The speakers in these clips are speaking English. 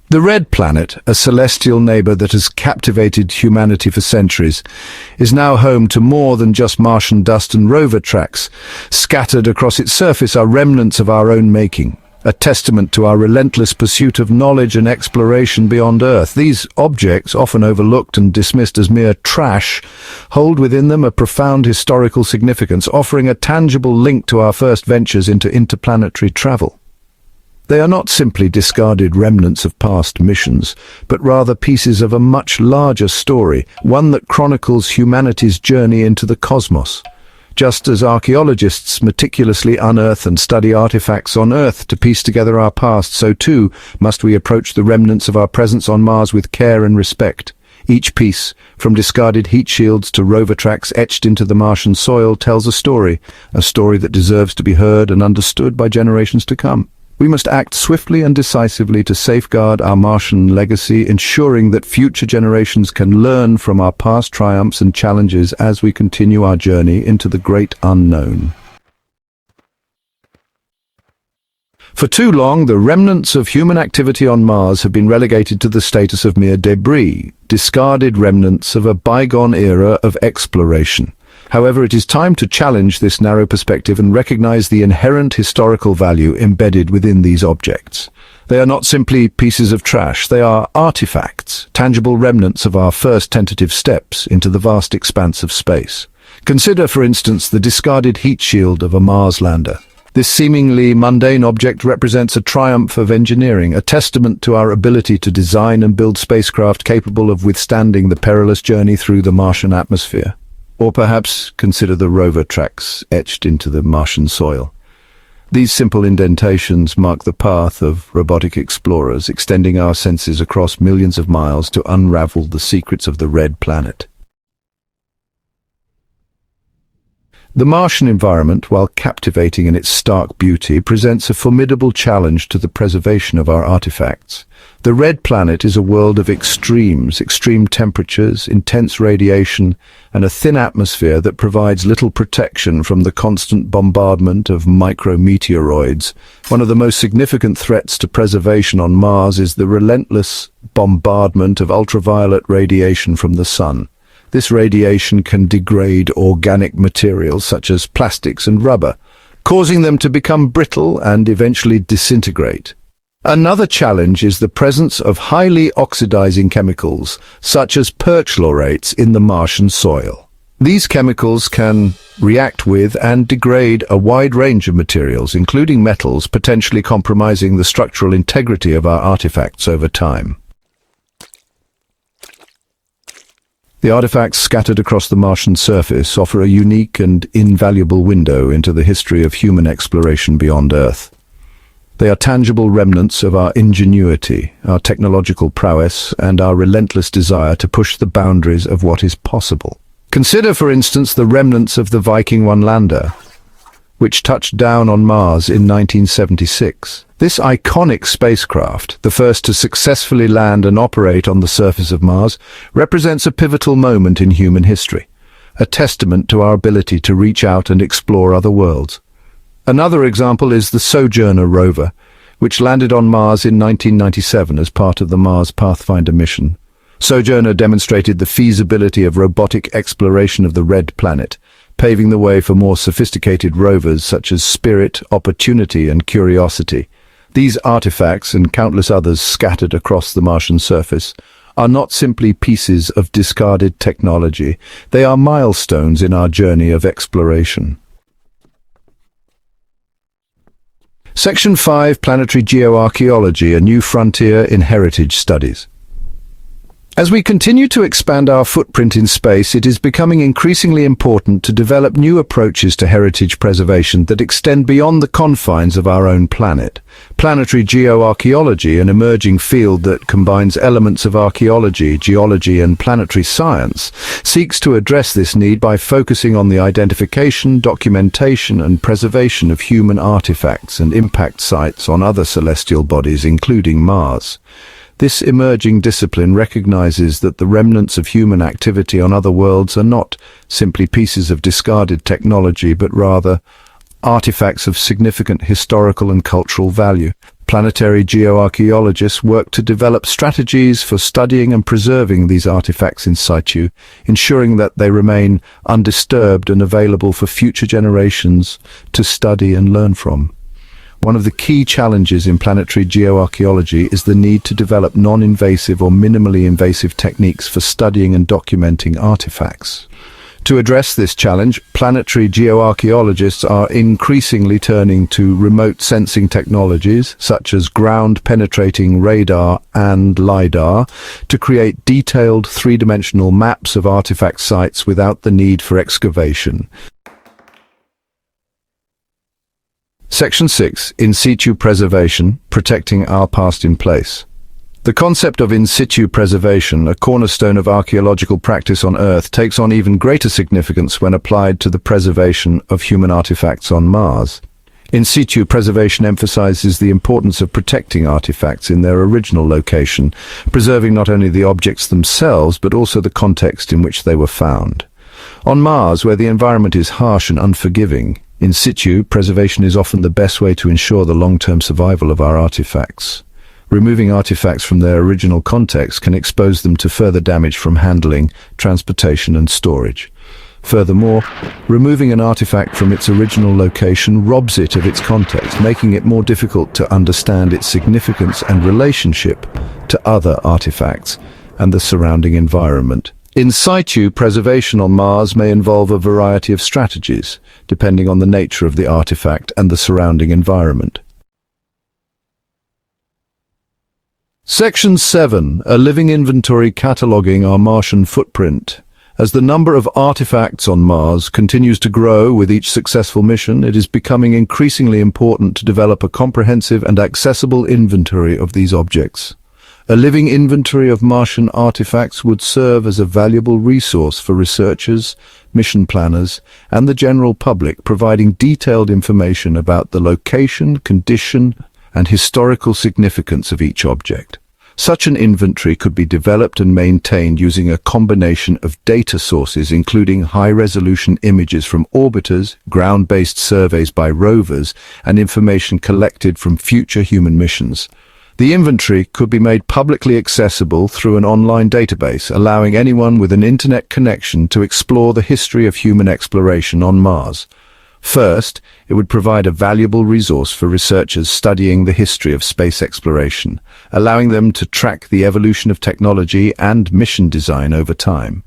The Red Planet, a celestial neighbor that has captivated humanity for centuries, is now home to more than just Martian dust and rover tracks. Scattered across its surface are remnants of our own making, a testament to our relentless pursuit of knowledge and exploration beyond Earth. These objects, often overlooked and dismissed as mere trash, hold within them a profound historical significance, offering a tangible link to our first ventures into interplanetary travel. They are not simply discarded remnants of past missions, but rather pieces of a much larger story, one that chronicles humanity's journey into the cosmos. Just as archaeologists meticulously unearth and study artifacts on Earth to piece together our past, so too must we approach the remnants of our presence on Mars with care and respect. Each piece, from discarded heat shields to rover tracks etched into the Martian soil, tells a story that deserves to be heard and understood by generations to come. We must act swiftly and decisively to safeguard our Martian legacy, ensuring that future generations can learn from our past triumphs and challenges as we continue our journey into the great unknown. For too long, the remnants of human activity on Mars have been relegated to the status of mere debris, discarded remnants of a bygone era of exploration. However, it is time to challenge this narrow perspective and recognize the inherent historical value embedded within these objects. They are not simply pieces of trash, they are artifacts, tangible remnants of our first tentative steps into the vast expanse of space. Consider, for instance, the discarded heat shield of a Mars lander. This seemingly mundane object represents a triumph of engineering, a testament to our ability to design and build spacecraft capable of withstanding the perilous journey through the Martian atmosphere. Or perhaps consider the rover tracks etched into the Martian soil. These simple indentations mark the path of robotic explorers, extending our senses across millions of miles to unravel the secrets of the Red Planet. The Martian environment, while captivating in its stark beauty, presents a formidable challenge to the preservation of our artifacts. The Red Planet is a world of extremes, extreme temperatures, intense radiation, and a thin atmosphere that provides little protection from the constant bombardment of micrometeoroids. One of the most significant threats to preservation on Mars is the relentless bombardment of ultraviolet radiation from the sun. This radiation can degrade organic materials such as plastics and rubber, causing them to become brittle and eventually disintegrate. Another challenge is the presence of highly oxidizing chemicals, such as perchlorates, in the Martian soil. These chemicals can react with and degrade a wide range of materials, including metals, potentially compromising the structural integrity of our artifacts over time. The artifacts scattered across the Martian surface offer a unique and invaluable window into the history of human exploration beyond Earth. They are tangible remnants of our ingenuity, our technological prowess, and our relentless desire to push the boundaries of what is possible. Consider, for instance, the remnants of the Viking 1 lander, which touched down on Mars in 1976. This iconic spacecraft, the first to successfully land and operate on the surface of Mars, represents a pivotal moment in human history, a testament to our ability to reach out and explore other worlds. Another example is the Sojourner rover, which landed on Mars in 1997 as part of the Mars Pathfinder mission. Sojourner demonstrated the feasibility of robotic exploration of the Red Planet, paving the way for more sophisticated rovers such as Spirit, Opportunity, and Curiosity. These artifacts, and countless others scattered across the Martian surface, are not simply pieces of discarded technology. They are milestones in our journey of exploration. Section 5, Planetary Geoarchaeology, a new frontier in heritage studies. As we continue to expand our footprint in space, it is becoming increasingly important to develop new approaches to heritage preservation that extend beyond the confines of our own planet. Planetary geoarchaeology, an emerging field that combines elements of archaeology, geology, and planetary science, seeks to address this need by focusing on the identification, documentation, and preservation of human artifacts and impact sites on other celestial bodies, including Mars. This emerging discipline recognizes that the remnants of human activity on other worlds are not simply pieces of discarded technology, but rather artifacts of significant historical and cultural value. Planetary geoarchaeologists work to develop strategies for studying and preserving these artifacts in situ, ensuring that they remain undisturbed and available for future generations to study and learn from. One of the key challenges in planetary geoarchaeology is the need to develop non-invasive or minimally invasive techniques for studying and documenting artifacts. To address this challenge, planetary geoarchaeologists are increasingly turning to remote sensing technologies, such as ground-penetrating radar and LiDAR, to create detailed three-dimensional maps of artifact sites without the need for excavation. Section 6. In situ preservation, protecting our past in place. The concept of in situ preservation, a cornerstone of archaeological practice on Earth, takes on even greater significance when applied to the preservation of human artifacts on Mars. In situ preservation emphasizes the importance of protecting artifacts in their original location, preserving not only the objects themselves but also the context in which they were found. On Mars, where the environment is harsh and unforgiving, in situ preservation is often the best way to ensure the long-term survival of our artifacts. Removing artifacts from their original context can expose them to further damage from handling, transportation, and storage. Furthermore, removing an artifact from its original location robs it of its context, making it more difficult to understand its significance and relationship to other artifacts and the surrounding environment. In situ preservation on Mars may involve a variety of strategies, depending on the nature of the artifact and the surrounding environment. Section 7. A living inventory cataloging our Martian footprint. As the number of artifacts on Mars continues to grow with each successful mission, it is becoming increasingly important to develop a comprehensive and accessible inventory of these objects. A living inventory of Martian artifacts would serve as a valuable resource for researchers, mission planners, and the general public, providing detailed information about the location, condition, and historical significance of each object. Such an inventory could be developed and maintained using a combination of data sources, including high-resolution images from orbiters, ground-based surveys by rovers, and information collected from future human missions. The inventory could be made publicly accessible through an online database, allowing anyone with an internet connection to explore the history of human exploration on Mars. First, it would provide a valuable resource for researchers studying the history of space exploration, allowing them to track the evolution of technology and mission design over time.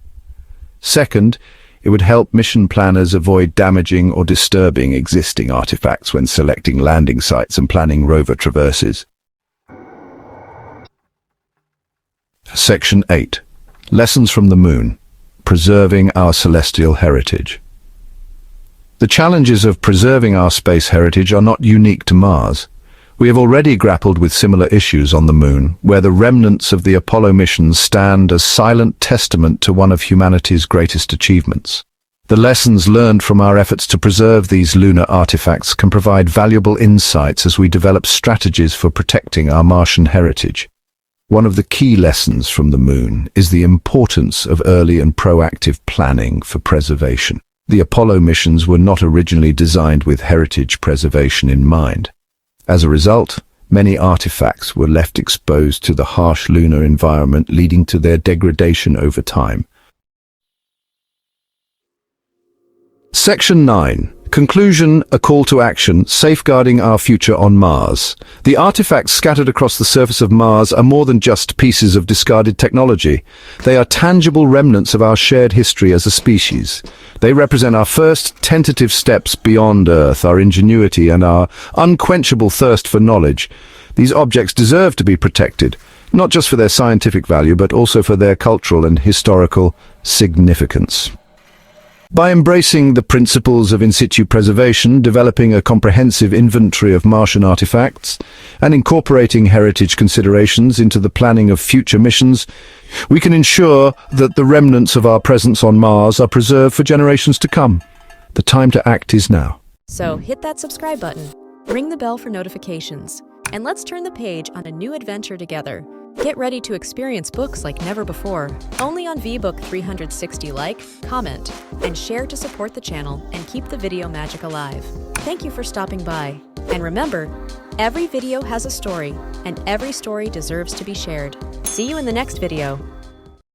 Second, it would help mission planners avoid damaging or disturbing existing artifacts when selecting landing sites and planning rover traverses. Section 8. Lessons from the Moon. Preserving our celestial heritage. The challenges of preserving our space heritage are not unique to Mars. We have already grappled with similar issues on the Moon, where the remnants of the Apollo missions stand as silent testament to one of humanity's greatest achievements. The lessons learned from our efforts to preserve these lunar artifacts can provide valuable insights as we develop strategies for protecting our Martian heritage. One of the key lessons from the Moon is the importance of early and proactive planning for preservation. The Apollo missions were not originally designed with heritage preservation in mind. As a result, many artifacts were left exposed to the harsh lunar environment, leading to their degradation over time. Section 9. Conclusion, a call to action, safeguarding our future on Mars. The artifacts scattered across the surface of Mars are more than just pieces of discarded technology. They are tangible remnants of our shared history as a species. They represent our first tentative steps beyond Earth, our ingenuity and our unquenchable thirst for knowledge. These objects deserve to be protected, not just for their scientific value, but also for their cultural and historical significance. By embracing the principles of in situ preservation, developing a comprehensive inventory of Martian artifacts, and incorporating heritage considerations into the planning of future missions, we can ensure that the remnants of our presence on Mars are preserved for generations to come. The time to act is now. So hit that subscribe button, ring the bell for notifications, and let's turn the page on a new adventure together. Get ready to experience books like never before, only on VBook 360. Like, comment, and share to support the channel and keep the video magic alive. Thank you for stopping by. And remember, every video has a story, and every story deserves to be shared. See you in the next video.